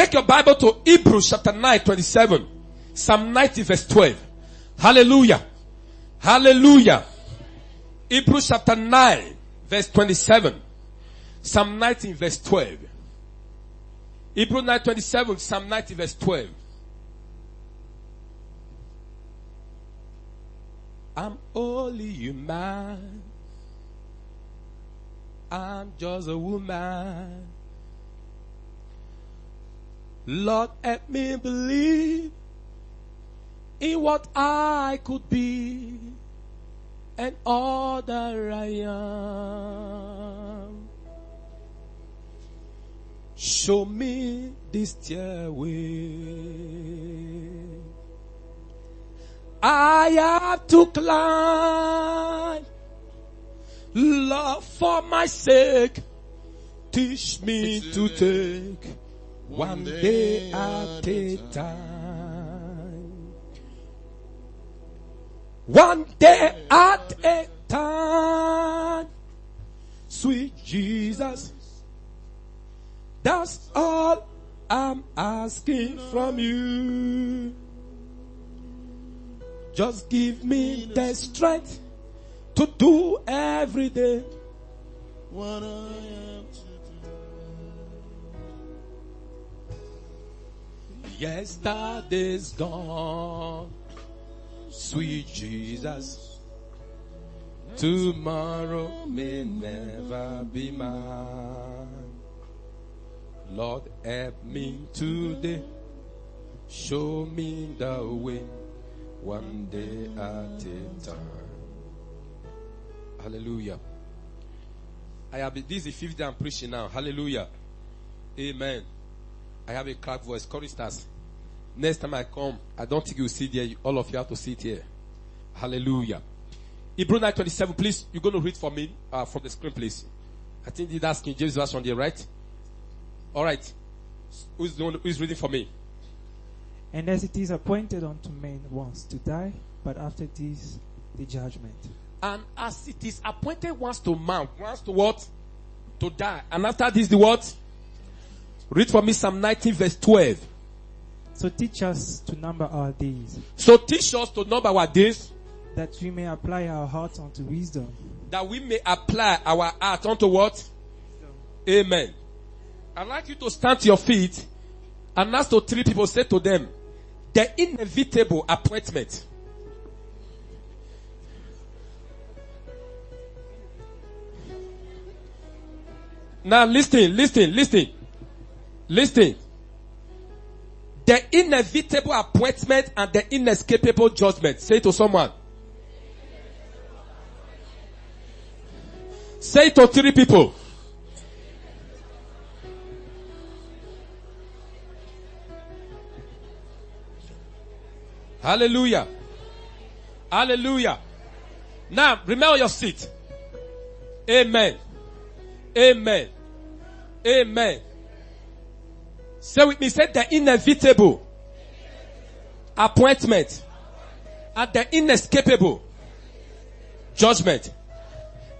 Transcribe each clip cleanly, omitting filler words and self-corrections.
Take your Bible to Hebrews chapter 9:27. Psalm 90 verse 12. Hallelujah. Hallelujah. Hebrews chapter 9 verse 27. Psalm 19 verse 12. Hebrews 9:27, Psalm 90 verse 12. I'm only human. I'm just a woman. Lord, help me believe in what I could be and all that I am. Show me this stairway I have to climb. Lord, for my sake, teach me to take one day at a time. One day at a time. Sweet Jesus, that's all I'm asking from you. Just give me the strength to do every day what I am to do. Yesterday's gone, sweet Jesus. Tomorrow may never be mine. Lord, help me today. Show me the way, one day at a time. Hallelujah. This is the fifth day I'm preaching now. Hallelujah. Amen. I have a cracked voice. Choristers. Next time I come, I don't think you'll sit there. All of you have to sit here. Hallelujah. Hebrews 9:27, please. You're going to read for me from the screen, please. I think that's King James version there, right? All right. Who's reading for me? And as it is appointed unto men once to die, but after this, the judgment. And as it is appointed once to man, once to what? To die. And after this, the what? Read for me Psalm 19 verse 12. So teach us to number our days. So teach us to number our days. That we may apply our hearts unto wisdom. That we may apply our heart unto what? Wisdom. Amen. I'd like you to stand to your feet and ask to three people, say to them, the inevitable appointment. Now listen. The inevitable appointment and the inescapable judgment. Say it to someone. Say it to three people. Hallelujah. Hallelujah. Now, remember your seat. Amen. Amen. Amen. Say with me, say the inevitable appointment and the inescapable judgment.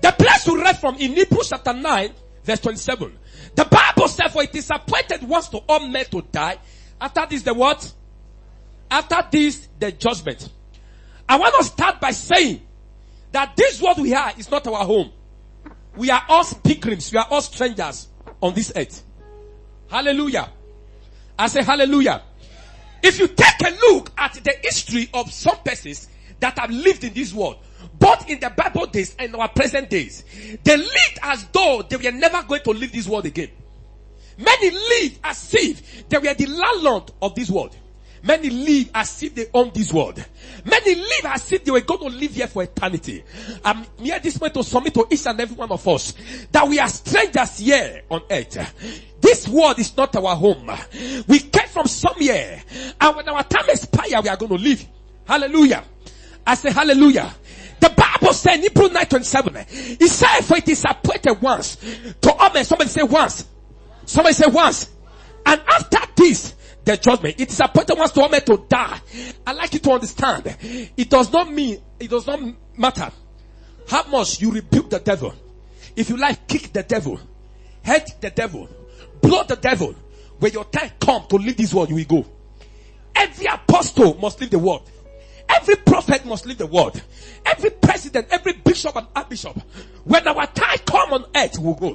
The place we read from in Hebrews chapter 9, verse 27. The Bible says, for it is appointed once to all men to die. After this, the what? After this, the judgment. I want to start by saying that this world we are is not our home. We are all pilgrims. We are all strangers on this earth. Hallelujah. I say hallelujah. If you take a look at the history of some persons that have lived in this world, both in the Bible days and our present days, they lived as though they were never going to leave this world again. Many lived as if they were the landlord of this world. Many live as if they own this world. Many live as if they were going to live here for eternity. I'm here this way to submit to each and every one of us that we are strangers here on earth. This world is not our home. We came from somewhere, and when our time expires, we are going to leave. Hallelujah. I say hallelujah. The Bible says in Hebrews 9:27, it said, for it is appointed once to all men. Somebody say once. Somebody say once. And after this, the judgment. It is appointed once to all men to die. I like you to understand. It does not matter how much you rebuke the devil. If you like, kick the devil, hate the devil, blow the devil, when your time comes to leave this world, you will go. Every apostle must leave the world. Every prophet must leave the world. Every president, every bishop and archbishop. When our time comes on earth, we'll go.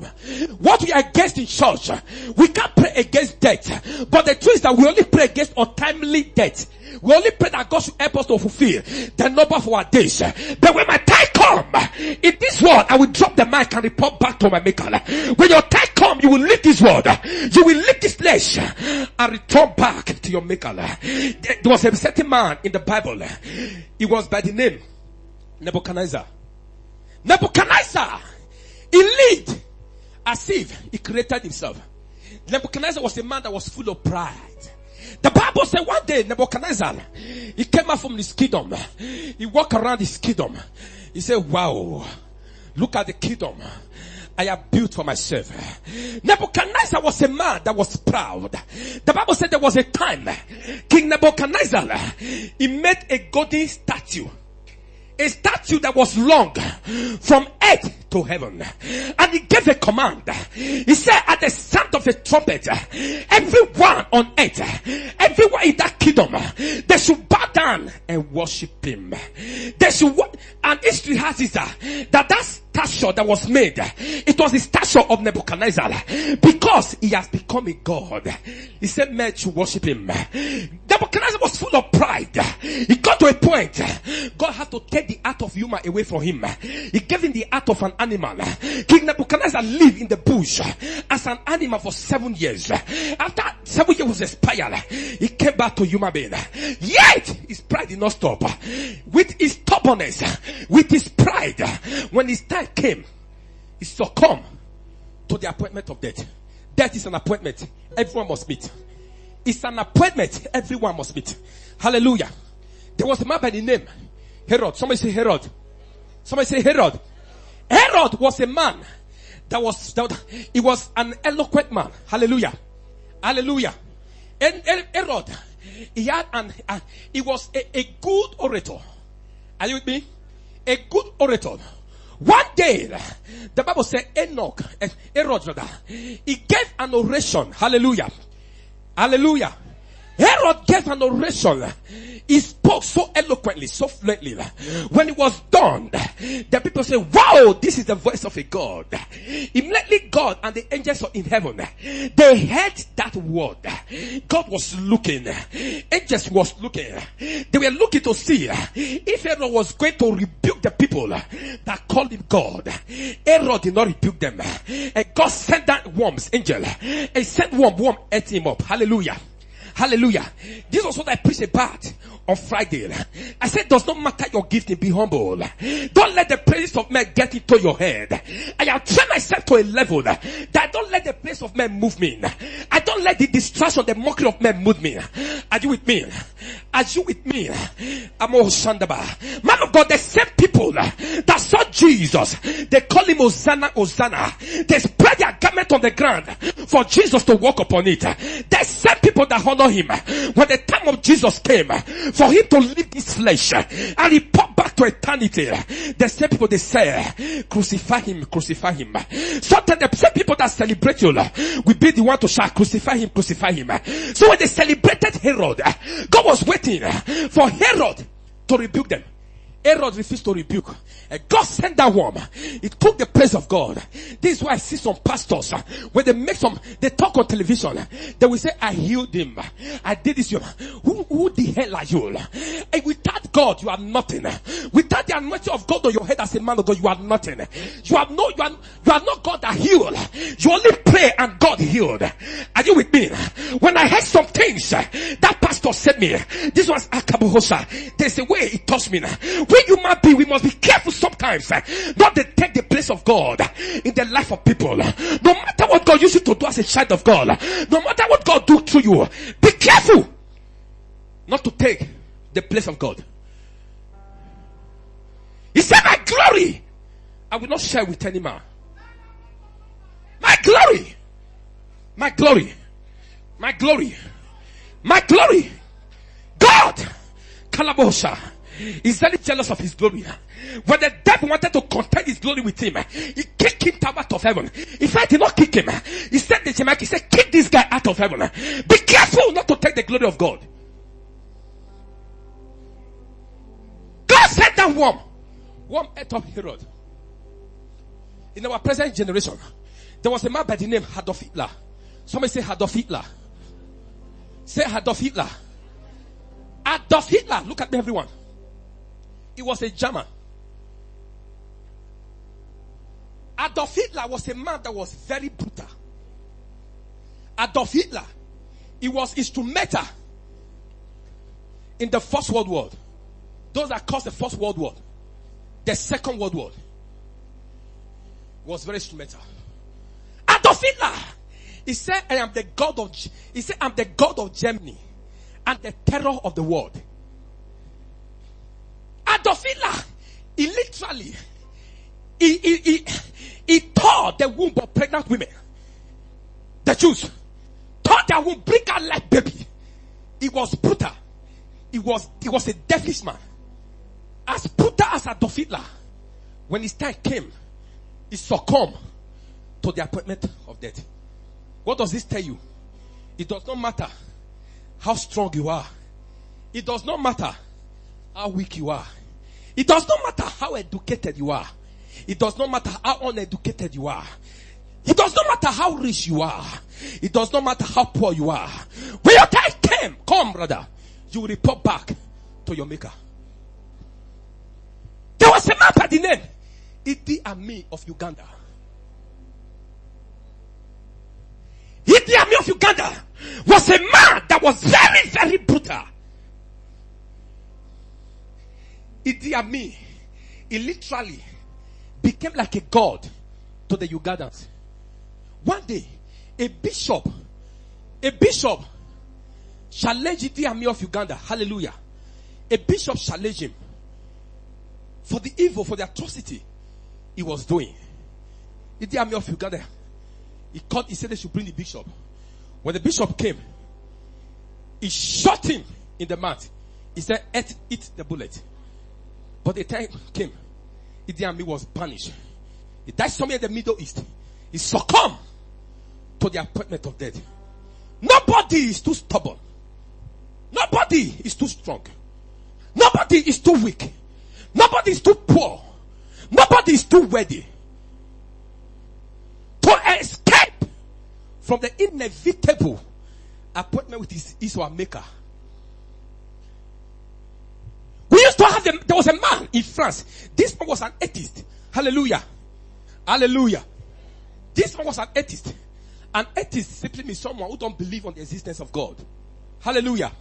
What we are against in church, we can't pray against death. But the truth is that we only pray against untimely death. We only pray that God should help us to fulfill the number of our days. But when my time comes, in this world, I will drop the mic and report back to my maker. When your time comes, you will leave this world. You will leave this flesh and return back to your maker. There was a certain man in the Bible. He was by the name Nebuchadnezzar. Nebuchadnezzar, he lived as if he created himself. Nebuchadnezzar was a man that was full of pride. The Bible said one day Nebuchadnezzar, he came out from his kingdom. He walked around his kingdom. He said, wow, look at the kingdom I have built for myself. Nebuchadnezzar was a man that was proud. The Bible said there was a time King Nebuchadnezzar, he made a golden statue. A statue that was long from earth to heaven. And he gave a command. He said, at the sound of the trumpet, everyone on earth, everyone in that kingdom, they should bow down and worship him. They should, and history has it that statue that was made, it was the statue of Nebuchadnezzar, because he has become a god. He said men should worship him. Nebuchadnezzar was full of pride. He got to a point, God had to take the art of human away from him. He gave him the art of an animal. King Nebuchadnezzar lived in the bush as an animal for 7 years. After 7 years was expired, he came back to human being. Yet his pride did not stop. With his stubbornness, with his pride, when his time came, he succumbed to the appointment of death. Death is an appointment everyone must meet. It's an appointment everyone must meet. Hallelujah. There was a man by the name Herod. Somebody say Herod. Somebody say Herod. Herod was a man he was an eloquent man. Hallelujah. Hallelujah. And Herod, he was a good orator. Are you with me? A good orator. One day, the Bible said Herod rather, he gave an oration. Hallelujah. Hallelujah. Herod gave an oration. He spoke so eloquently, so fluently. When it was done, the people said, wow, this is the voice of a God. Immediately God and the angels in heaven, they heard that word. God was looking. Angels was looking. They were looking to see if Herod was going to rebuke the people that called him God. Herod did not rebuke them. And God sent that worms, angel. And sent worm ate him up. Hallelujah. Hallelujah. This was what I preached about on Friday. I said, does not matter your gifting, be humble. Don't let the praises of men get into your head. I have trained myself to a level that I don't let the praise of men move me. I don't let the distraction, the mockery of men move me. Are you with me? Are you with me? I'm all Shandaba. Man of God, the same people that saw Jesus, they call him Hosanna, Hosanna. They spread their garment on the ground for Jesus to walk upon it. The same people that honor him, when the time of Jesus came, for him to leave this flesh and he popped back to eternity, the same people they say, crucify him, crucify him. Sometimes the same people that celebrate you will be the one to shout, crucify him, crucify him. So when they celebrated Herod, God was waiting for Herod to rebuke them. Herod refused to rebuke. And God sent that worm. It took the place of God. This is why I see some pastors, when they talk on television, they will say, I healed him. I did this. Who the hell are you? And without God, you are nothing. Without the anointing of God on your head as a man of God, you are nothing. You are not God that healed. You only pray and God healed. Are you with me? When I heard some things, that pastor said me, this was Akabuhosa. There's a way it touched me. We human beings, we must be careful sometimes not to take the place of God in the life of people. No matter what God uses to do as a child of God, no matter what God do through you, be careful not to take the place of God. He said, my glory I will not share with any man. My glory, my glory, my glory, my glory. God, Kalabosha. He's very jealous of his glory. When the devil wanted to contend his glory with him, he kicked him out of heaven. In fact, he did not kick him. He said to Shemaiah, he said, kick this guy out of heaven. Be careful not to take the glory of God. God said that worm ate up Herod. In our present generation, there was a man by the name Adolf Hitler. Somebody say Adolf Hitler. Say Adolf Hitler. Adolf Hitler. Look at me, everyone. He was a German. Adolf Hitler was a man that was very brutal. Adolf Hitler, he was instrumental in the First World War. Those that caused the First World War. The Second World War was very instrumental. Adolf Hitler, he said, I'm the God of Germany and the terror of the world. Adolf Hitler, he literally, he tore the womb of pregnant women. The Jews tore their womb, bring out like baby. He was brutal. He was a devilish man. As brutal as Adolf Hitler, when his time came, he succumbed to the appointment of death. What does this tell you? It does not matter how strong you are. It does not matter how weak you are. It does not matter how educated you are. It does not matter how uneducated you are. It does not matter how rich you are. It does not matter how poor you are. When your time come, brother, you will report back to your maker. There was a man by the name Idi Amin of Uganda. Idi Amin of Uganda was a man that was very, very brutal. Idi Amin, he literally became like a god to the Ugandans. One day, a bishop challenged Idi Amin of Uganda. Hallelujah. A bishop challenged him for the evil, for the atrocity he was doing. Idi Amin of Uganda, he said they should bring the bishop. When the bishop came, he shot him in the mouth. He said, eat the bullet. But the time came, Idi Amin was banished. He died somewhere in the Middle East. He succumbed to the appointment of death. Nobody is too stubborn. Nobody is too strong. Nobody is too weak. Nobody is too poor. Nobody is too worthy to escape from the inevitable appointment with his or her maker. We used to have there was a man in France. This man was an atheist. Hallelujah. Hallelujah. This man was an atheist. An atheist simply means someone who don't believe on the existence of God. Hallelujah.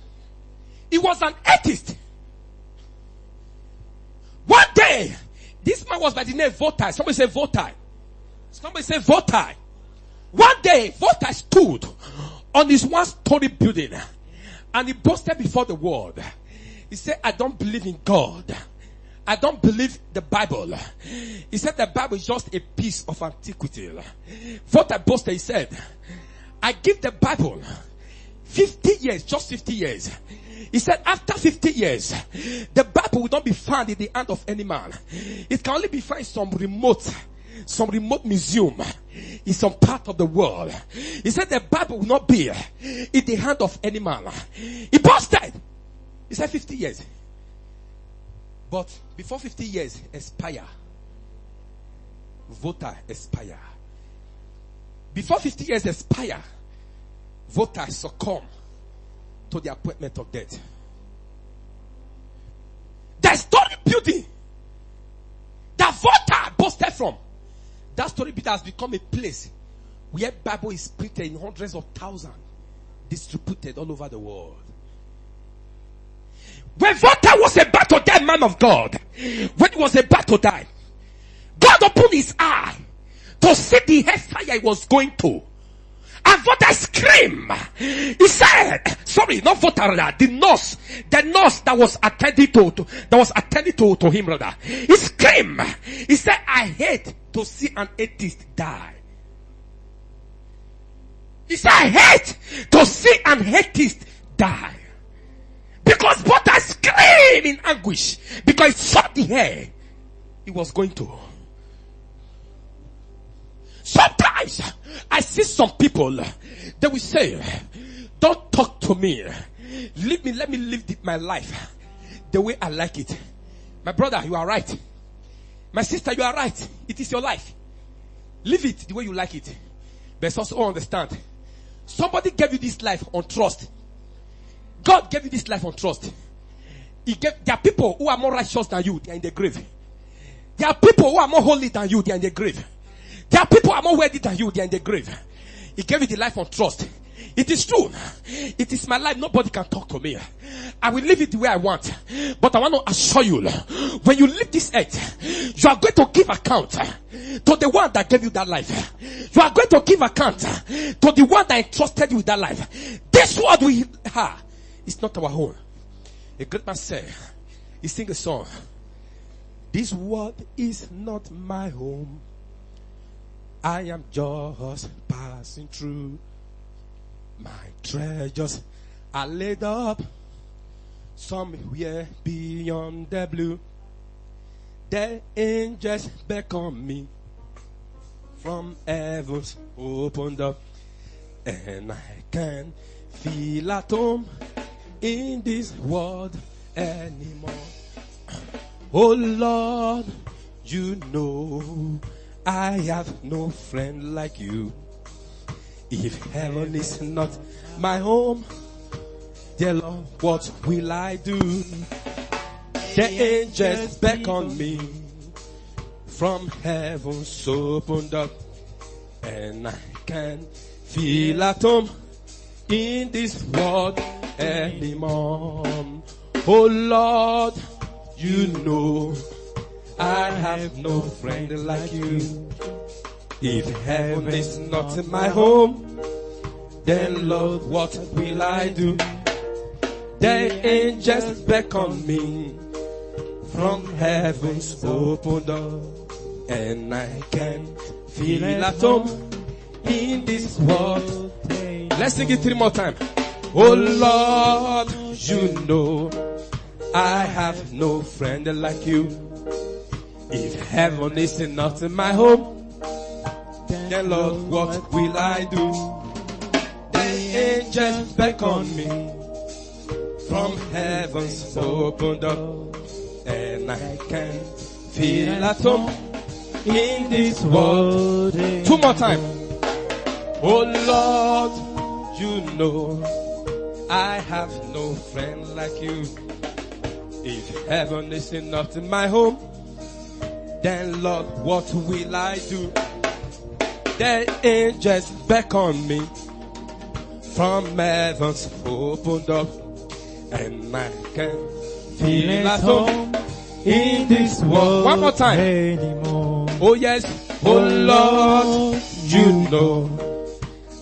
He was an atheist. One day, this man was by the name Voltaire. Somebody say Voltaire. Somebody say Voltaire. One day, Voltaire stood on his one-story building and he boasted before the world. He said, I don't believe in God. I don't believe the Bible. He said the Bible is just a piece of antiquity. Voltaire boasted, he said, I give the Bible 50 years, just 50 years. He said after 50 years, the Bible will not be found in the hand of any man. It can only be found in some remote museum in some part of the world. He said the Bible will not be in the hand of any man. He boasted. He said 50 years. But before 50 years expire, Voltaire expire. Before 50 years expire, Voltaire succumb to the appointment of death. The story building that Voltaire boasted from, that story building has become a place where Bible is printed in hundreds of thousands, distributed all over the world. When Voltaire was about to die, man of God, when he was about to die, God opened his eye to see the hellfire he was going to. And Voltaire screamed. He said, sorry, not Voltaire, the nurse that was attending to him, brother. He screamed. He said, I hate to see an atheist die. He said, I hate to see an atheist die. Because Voltaire screamed in anguish. because he saw the hair he was going to. Sometimes I see some people, they will say, don't talk to me. Leave me, let me live my life the way I like it. My brother, you are right. My sister, you are right. It is your life. Live it the way you like it. But also understand, somebody gave you this life on trust. God gave you this life on trust. There are people who are more righteous than you, they are in the grave. There are people who are more holy than you, they are in the grave. There are people who are more worthy than you, they are in the grave. He gave you the life on trust. It is true. It is my life. Nobody can talk to me. I will live it the way I want. But I want to assure you, when you leave this earth, you are going to give account to the one that gave you that life. You are going to give account to the one that entrusted you with that life. This world we have is not our own. A great man said, he sing a song. This world is not my home. I am just passing through. My treasures are laid up somewhere beyond the blue. The angels beckon me from heavens opened up, and I can feel at home in this world anymore. Oh Lord, you know I have no friend like you. If heaven is not my home, dear Lord, what will I do? The angels beckon me from heavens opened up, and I can feel at home in this world anymore. Oh Lord, you know I have no friend like you. If heaven is not my home, then Lord, what will I do? The angels beckon me from heavens opened up, and I can feel at home in this world. Let's sing it 3 more times. Oh Lord, you know I have no friend like you. If heaven is not my home, then Lord, what will I do? The angels beckon me from heavens opened up, and I can feel at home in this world. 2 more times. Oh Lord, you know I have no friend like you. If heaven is not my home, then Lord, what will I do? The angels beckon me from heavens opened up, and I can feel at home in this world. 1 more time. Anymore. Oh yes, oh Lord, you know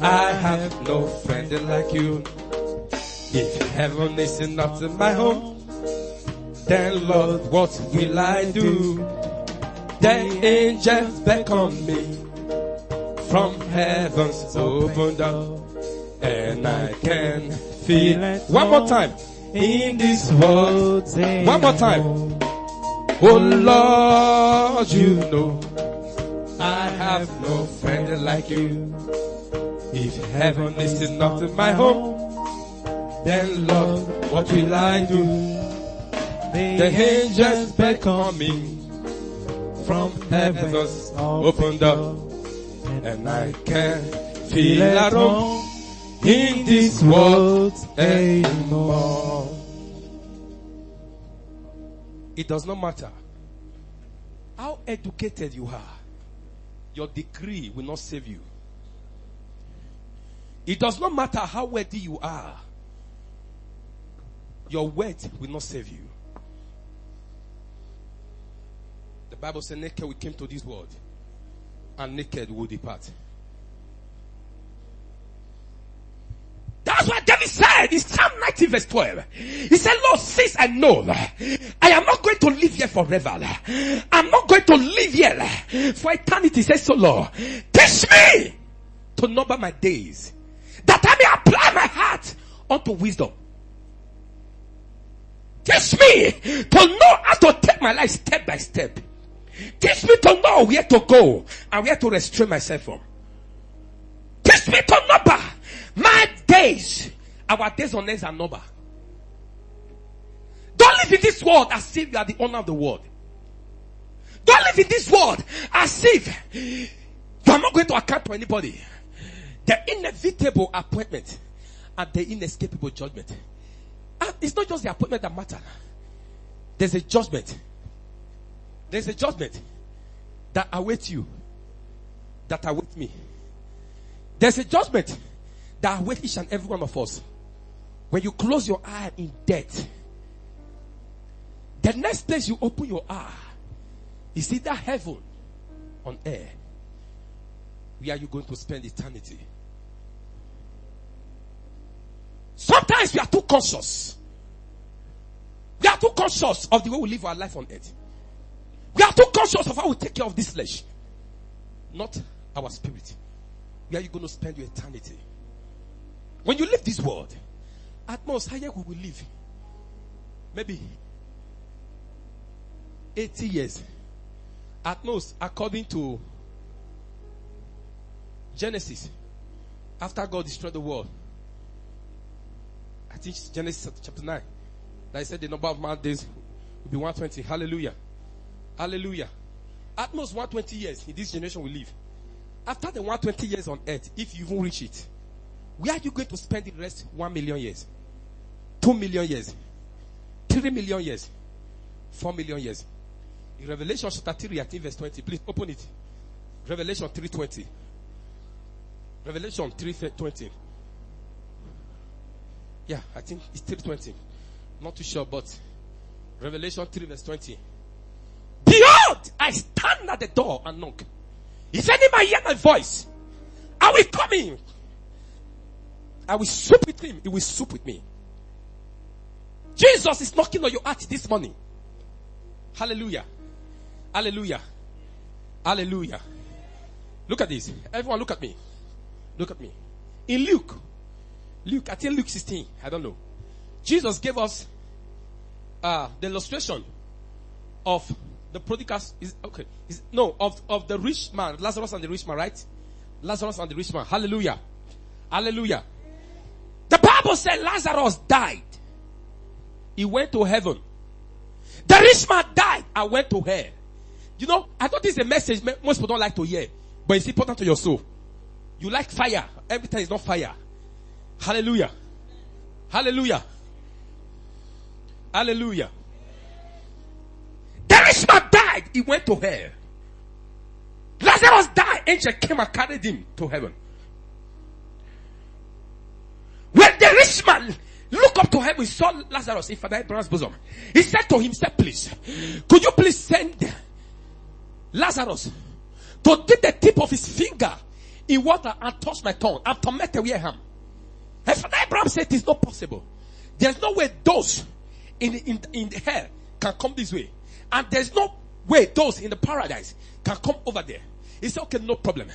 I have no friend like you. If heaven is not my home, then Lord, what will I do? The angels beckon me from heavens opened up, and I can feel it. 1 more time. In this world. 1 more time. Oh Lord, you know I have no friend like you. If heaven is not my home, then Lord, what will I do? The angels beckon me from heavens opened up, and I can feel at home in this world anymore. It does not matter how educated you are, your degree will not save you. It does not matter how wealthy you are, your wealth will not save you. The Bible says, naked we came to this world, and naked we will depart. That's what David said in Psalm 90 verse 12. He said, Lord, since I know I am not going to live here forever, I'm not going to live here for eternity, says so, Lord, teach me to number my days, that I may apply my heart unto wisdom. Teach Teach me to know how to take my life step by step. Teach me to know where to go and where to restrain myself from. Teach me to number my days. Our days on earth are number. Don't live in this world as if you are the owner of the world. Don't live in this world as if you are not going to account to anybody. The inevitable appointment and the inescapable judgment. And it's not just the appointment that matters. There's a judgment. There's a judgment that awaits you. That awaits me. There's a judgment that awaits each and every one of us. When you close your eye in death, the next place you open your eye is either heaven on earth. Where are you going to spend eternity? Sometimes we are too conscious. We are too conscious of the way we live our life on earth. We are too conscious of how we take care of this flesh. Not our spirit. Where are you going to spend your eternity? When you leave this world, at most, how we will live? Maybe 80 years. At most, according to Genesis, after God destroyed the world, I think it's Genesis chapter 9, that he said the number of man days will be 120. Hallelujah. Hallelujah. At most 120 years in this generation we live. After the 120 years on earth, if you even reach it, where are you going to spend the rest 1 million years? 2 million years? 3 million years? 4 million years? In Revelation chapter 3, I think verse 20. Please open it. Revelation 3:20. Revelation 3:20. Yeah, I think it's 3:20. Not too sure, but Revelation 3 verse 20. Behold, I stand at the door and knock. If any man hear my voice, I will come in. I will sup with him. He will sup with me. Jesus is knocking on your heart this morning. Hallelujah. Hallelujah. Hallelujah. Look at this. Everyone look at me. Look at me. In Luke, I think Luke 16. I don't know. Jesus gave us the illustration of the prodigal. Of the rich man, Lazarus and the rich man, right? Lazarus and the rich man. Hallelujah. Hallelujah. The Bible said Lazarus died. He went to heaven. The rich man died and went to hell. You know, I thought this is a message most people don't like to hear, but it's important to your soul. You like fire. Every time it's not fire. Hallelujah. Hallelujah. Hallelujah. The rich man died. He went to hell. Lazarus died. Angel came and carried him to heaven. When the rich man looked up to heaven, he saw Lazarus in Father Abraham's bosom. He said to him, please, could you please send Lazarus to dip the tip of his finger in water and touch my tongue and torment away him? And Father Abraham said, it is not possible. There's no way those in hell can come this way. And there's no way those in the paradise can come over there. He said, okay, no problem.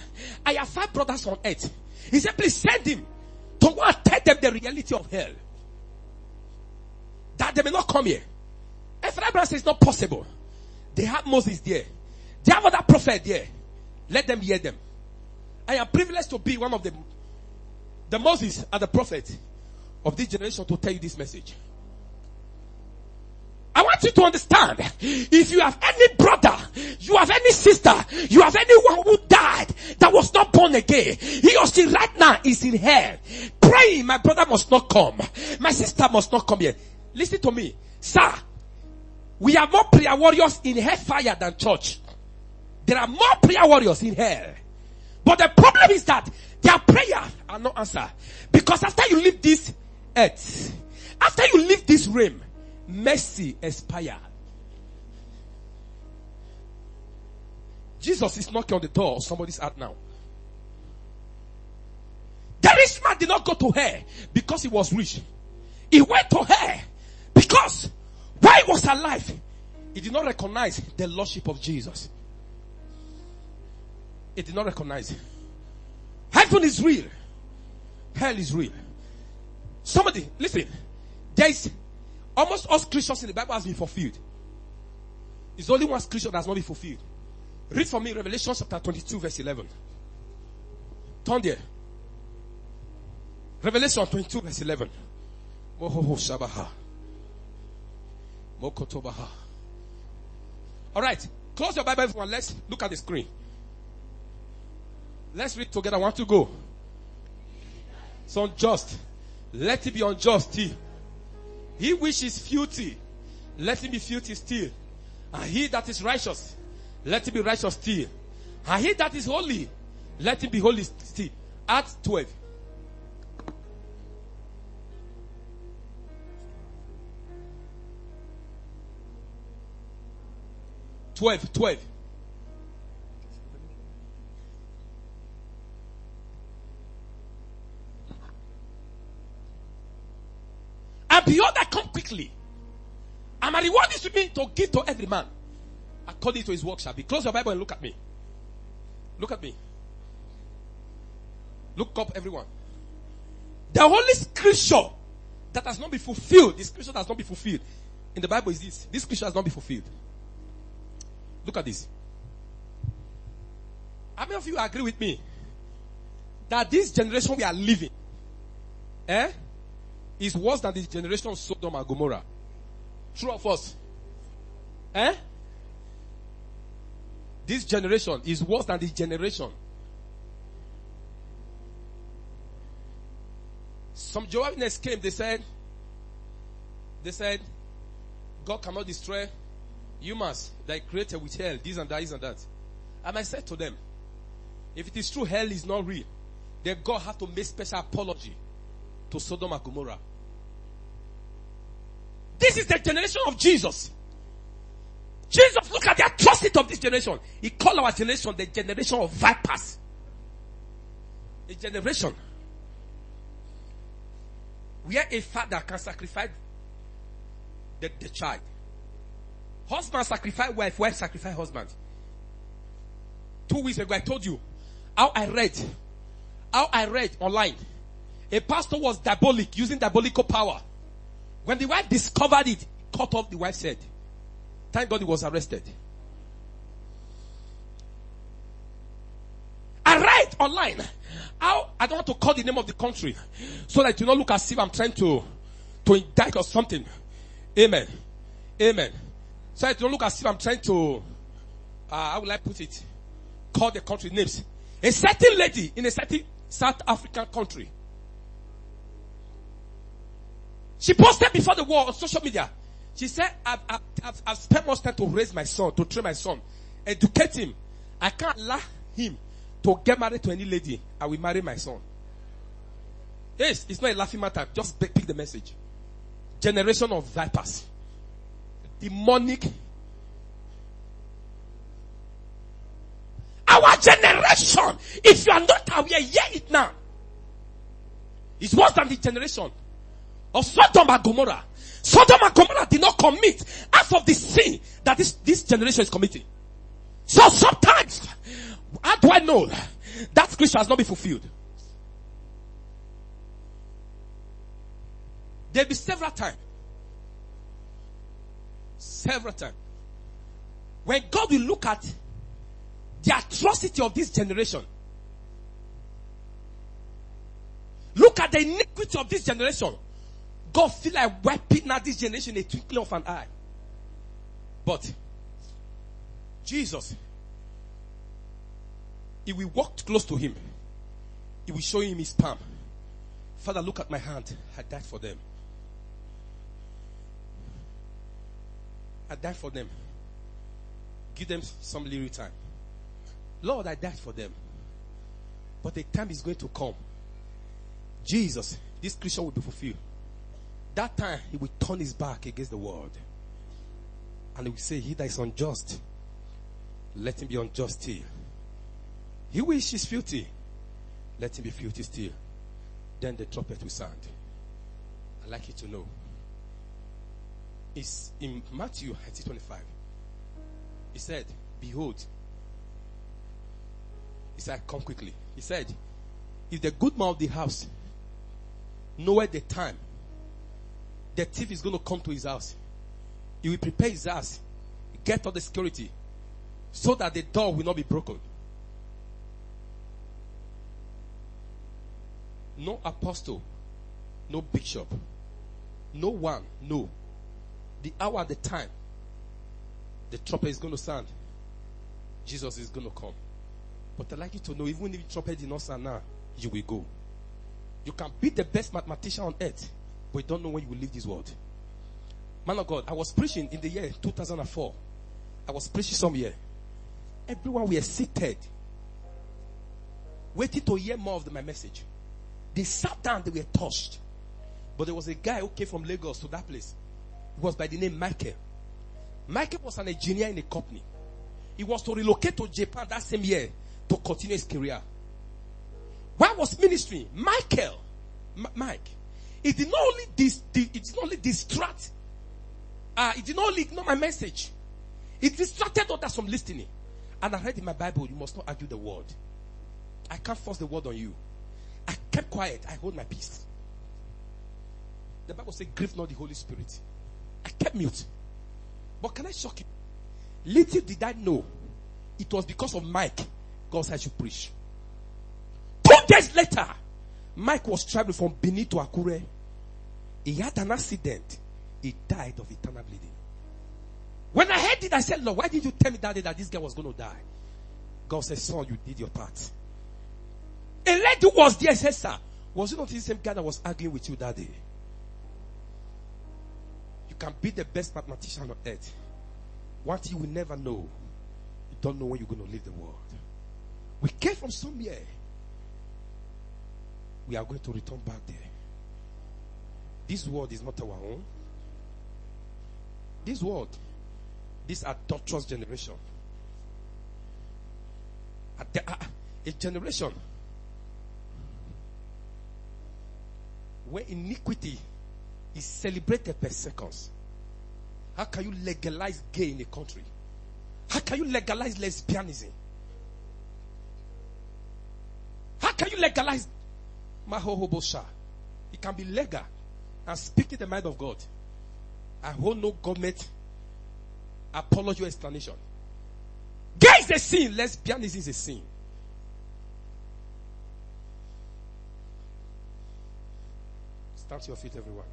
I have 5 brothers on earth. He said, please send him to go and tell them the reality of hell. That they may not come here. And Father Abraham says, it's not possible. They have Moses there. They have other prophet there. Let them hear them. I am privileged to be one of them. The Moses and the prophet of this generation to tell you this message. I want you to understand, if you have any brother, you have any sister, you have anyone who died that was not born again, he or she right now is in hell, praying, my brother must not come, my sister must not come here. Listen to me, sir. We are more prayer warriors in hellfire than church. There are more prayer warriors in hell. But the problem is that their prayer are not answered. Because after you leave this earth, after you leave this realm, mercy expires. Jesus is knocking on the door of somebody's heart now. The rich man did not go to hell because he was rich. He went to hell because while he was alive, he did not recognize the lordship of Jesus. He did not recognize it. Heaven is real. Hell is real. Somebody, listen. There is Almost all scriptures in the Bible has been fulfilled. It's only one scripture that has not been fulfilled. Read for me Revelation chapter 22 verse 11. Turn there. Revelation 22 verse 11. Alright. Close your Bible, everyone. Let's look at the screen. Let's read together. I want to go. It's unjust. Let it be unjust still. He which is filthy, let him be filthy still. And he that is righteous, let him be righteous still. And he that is holy, let him be holy still. Acts 12. Twelve. And behold, I come quickly. And my reward is with me to give to every man according to his work shall be. Close your Bible and look at me. Look at me. Look up, everyone. The Holy Scripture that has not been fulfilled, the Scripture that has not been fulfilled in the Bible is this. This Scripture has not been fulfilled. Look at this. How many of you agree with me that this generation we are living is worse than the generation of Sodom and Gomorrah? True or false? This generation is worse than this generation. Some Jehovah's Witnesses came, they said, God cannot destroy humans that he created with hell, this and that, this and that. And I said to them, if it is true hell is not real, then God had to make special apology to Sodom and Gomorrah. This is the generation of Jesus. Jesus, look at the atrocity of this generation. He called our generation the generation of vipers. A generation where a father can sacrifice the child. Husband sacrifice wife, wife sacrifice husband. 2 weeks ago I told you how I read online. A pastor was diabolic, using diabolical power. When the wife discovered it, cut off the wife's head. Thank God he was arrested. I read online how, I don't want to call the name of the country so that you don't look as if I'm trying to indict or something. Amen. So that you don't look as if I'm trying to, how will I put it? Call the country names. A certain lady in a certain South African country. She posted before the war on social media. She said, I've spent much time to raise my son, to train my son, educate him. I can't allow him to get married to any lady. I will marry my son. Yes, it's not a laughing matter. Just pick the message. Generation of vipers. Demonic. Our generation, if you are not aware, hear it now. It's worse than the generation of Sodom and Gomorrah. Sodom and Gomorrah did not commit half of the sin that this generation is committing. So sometimes, how do I know that scripture has not been fulfilled? There'll be several times. When God will look at the atrocity of this generation. Look at the iniquity of this generation. God feel like wiping out this generation in a twinkling of an eye. But Jesus, if we walked close to him, he will show him his palm. Father, look at my hand. I died for them. I died for them. Give them some little time. Lord, I died for them. But the time is going to come. Jesus, this scripture will be fulfilled. That time, he will turn his back against the world. And he will say, he that is unjust, let him be unjust still. He which is filthy, let him be filthy still. Then the trumpet will sound. I'd like you to know. It's in Matthew 25. He said, behold. He said, come quickly. He said, if the good man of the house knoweth the time the thief is going to come to his house. He will prepare his house, get all the security, so that the door will not be broken. No apostle, no bishop, no one, no. The hour, the time, the trumpet is going to sound. Jesus is going to come. But I'd like you to know, even if the trumpet did not sound now, you will go. You can be the best mathematician on earth, but you don't know when you will leave this world. Man of God, I was preaching in the year 2004. I was preaching somewhere. Everyone were seated, waiting to hear more of my message. They sat down, they were touched. But there was a guy who came from Lagos to that place. He was by the name Michael. Michael was an engineer in a company. He was to relocate to Japan that same year to continue his career. While I was ministering, Mike, it did not only distract. It did not only ignore my message. It distracted others from listening. And I read in my Bible, you must not argue the word. I can't force the word on you. I kept quiet. I hold my peace. The Bible says, grieve not the Holy Spirit. I kept mute. But can I shock you? Little did I know, it was because of Mike God said I should preach. 2 days later, Mike was traveling from Benin to Akure. He had an accident. He died of eternal bleeding. When I heard it, I said, Lord, why did you tell me that day that this guy was going to die? God said, son, you did your part. A lady was there, said, sir, was it not the same guy that was arguing with you that day? You can be the best mathematician on earth. One thing you will never know, you don't know when you're going to leave the world. We came from somewhere. We are going to return back there. This world is not our own. This world, this adulterous generation. A generation where iniquity is celebrated per seconds. How can you legalize gay in a country? How can you legalize lesbianism? How can you legalize mahohobosha? It can be legal and speaking the mind of God. I hold no government apology or explanation. Gay is a sin. Lesbianism is a sin. Stand to your feet, everyone.